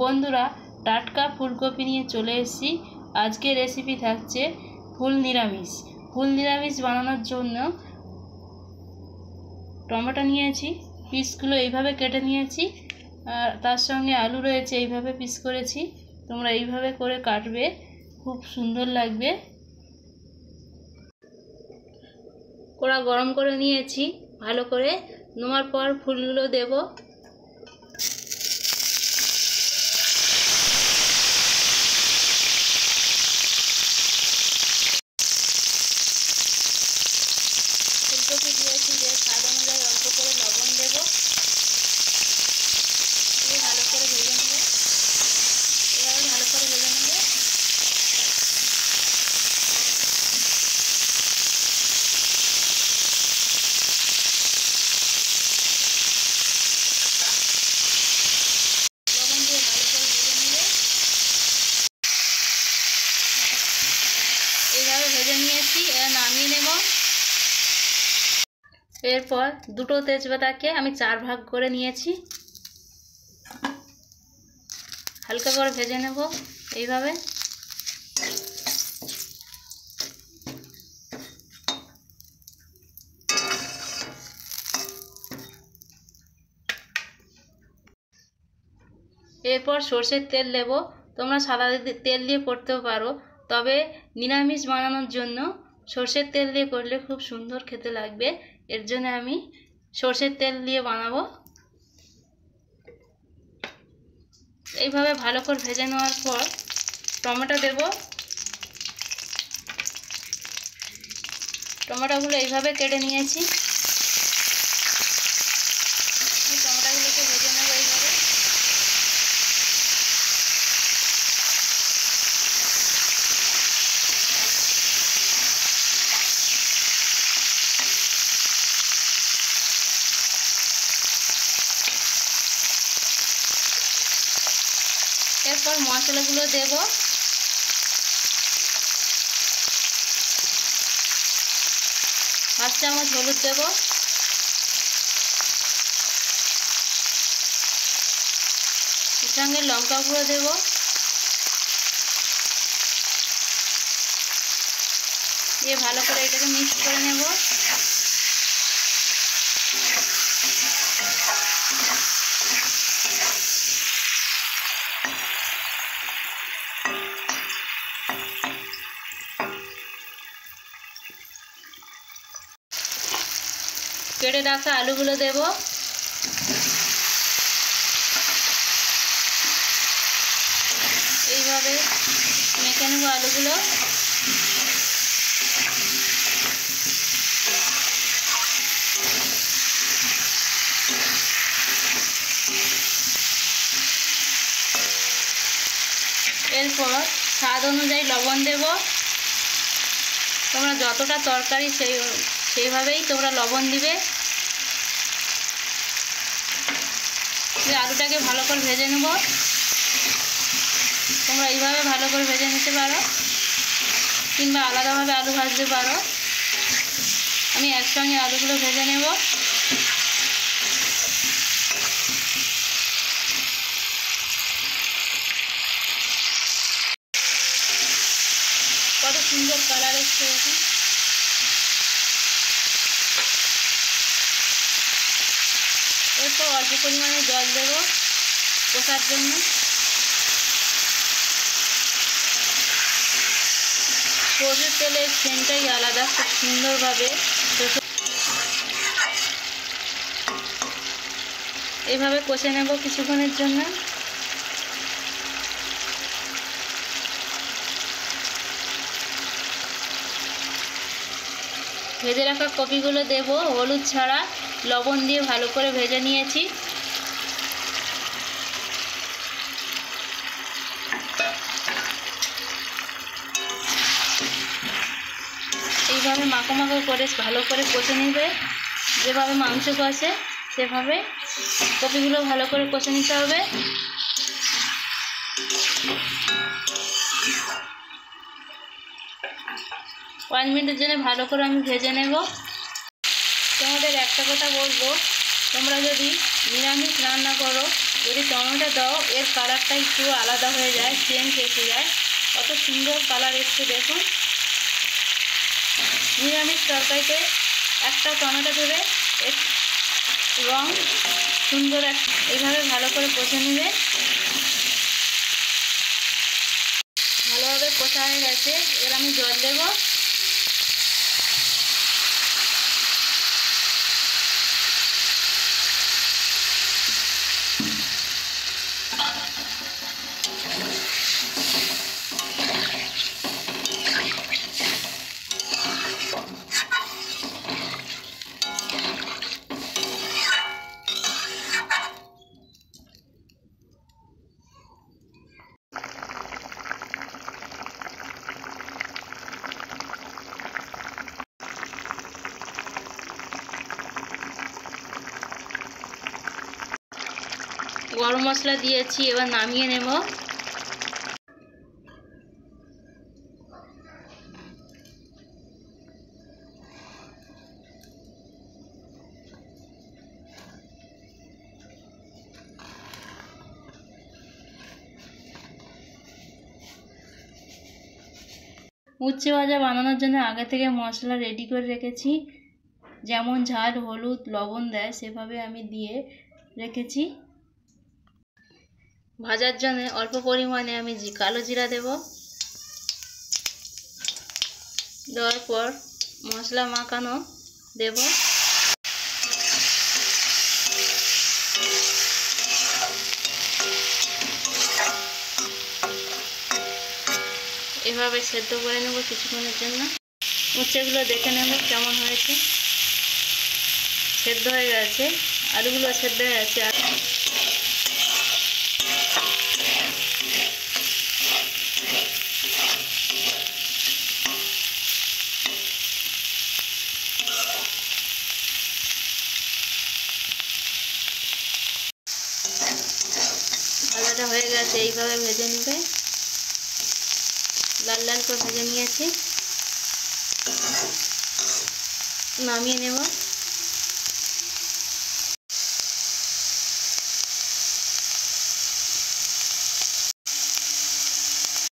বন্ধুরা, টাটকা ফুলকপি নিয়ে চলে এসেছি। আজকে রেসিপি থাকছে ফুল নিরামিষ। ফুল নিরামিষ বানানোর জন্য টমেটো নিয়েছি, পিসগুলো এইভাবে কেটে নিয়েছি, আর তার সঙ্গে আলু রয়েছে, এইভাবে পিস করেছি। তোমরা এইভাবে করে কাটবে, খুব সুন্দর লাগবে। কড়া গরম করে নিয়েছি, ভালো করে নেওয়ার পর ফুলগুলো দেব। ফুলকপি দিয়েছি, যে স্বাদ অনুযায়ী অল্প করে লবণ দেব, দিয়ে ভালো করে ভেজে নেব। এভাবে ভালো করে ভেজে নেব। লবণ দিয়ে ভালো করে ভেজে নেবে। এইভাবে ভেজে নিয়েছি, এবার নামিয়ে নেব। এরপর দুটো তেজপাতাকে আমি 4 ভাগ করে নিয়েছি, হালকা করে ভেজে নেব এইভাবে। এরপর সরষের তেল দেব। তোমরা সাদা তেল দিয়ে করতেও পারো, তবে নিরামিষ বানানোর জন্য সরষের তেল দিয়ে করলে খুব সুন্দর খেতে লাগবে। এর জন্য আমি সরষের তেল দিয়ে বানাবো। এইভাবে ভালো করে ভেজে নেওয়ার পর টমেটো দেব। টমেটোগুলো এইভাবে কেটে নিয়েছি, টমেটোগুলোকে ভেজে নেব এইভাবে। এরপর মশলাগুলো দেব। 1 চামচ হলুদ দেব, এর সঙ্গে লঙ্কা গুঁড়ো দেব, দিয়ে ভালো করে এটাকে মিক্স করে নেব। কেটে রাখা আলুগুলো দেব। এইভাবে মেখে নেব আলুগুলো। এরপর স্বাদ অনুযায়ী লবণ দেব। তোমরা যতটা তরকারি সেইভাবেই তোমরা লবণ দিবে। আলুটাকে ভালো করে ভেজে নেব। তোমরা এইভাবে ভালো করে ভেজে নিতে পারো, কিংবা আলাদাভাবে আলু ভাজতে পারো। আমি একসঙ্গে আলুগুলো ভেজে নেব। কত সুন্দর কালার এসছে এখন। এরপর অল্প পরিমাণে জল দেব কষার জন্য। সরষের তেলের সেন্টটাই আলাদা, খুব সুন্দরভাবে। এইভাবে কষে নেব কিছুক্ষণের জন্য। ভেজে রাখা কপিগুলো দেব, হলুদ ছাড়া লবণ দিয়ে ভালো করে ভেজে নিয়েছি। এইভাবে মাখো মাখো করে ভালো করে কষে নেবে। যেভাবে মাংস কষে সেভাবে কপিগুলো ভালো করে কষে নিতে হবে। পাঁচ মিনিটের জন্য ভালো করে আমি ভেজে নেব। তোমাদের একটা কথা বলবো, তোমরা যদি নিরামিষ রান্না করো যদি টমেটো দাও এর কালারটা একটু আলাদা হয়ে যায়, চেঞ্জ এসে যায়। কত সুন্দর কালার এসছে দেখুন। নিরামিষ তরকারিতে একটা টমেটো দেবে, এর রং সুন্দর এইভাবে ভালো করে কষে নেবে। ভালোভাবে কষা হয়ে গেছে, এবার আমি জল দেব। গরম মশলা দিয়েছি, এবার নামিয়ে নেব। উচ্ছে ভাজা বানানোর জন্য আগে থেকে মশলা রেডি করে রেখেছি। যেমন ঝাল, হলুদ, লবণ দেয় সেভাবে আমি দিয়ে রেখেছি। ভাজার জন্য অল্প পরিমাণে আমি কালো জিরা দেব। দেওয়ার পর মশলা মাখানো দেব। এভাবে সেদ্ধ করে নেব কিছুক্ষণের জন্য। উচ্ছেগুলো দেখে নেব কেমন হয়েছে। সেদ্ধ হয়ে গেছে, আলুগুলো সেদ্ধ হয়ে গেছে। ভাজাটা হয়ে গেছে, এইভাবে ভেজে নেবে। লাল লাল করে ভেজে নিয়েছি, নামিয়ে নেব।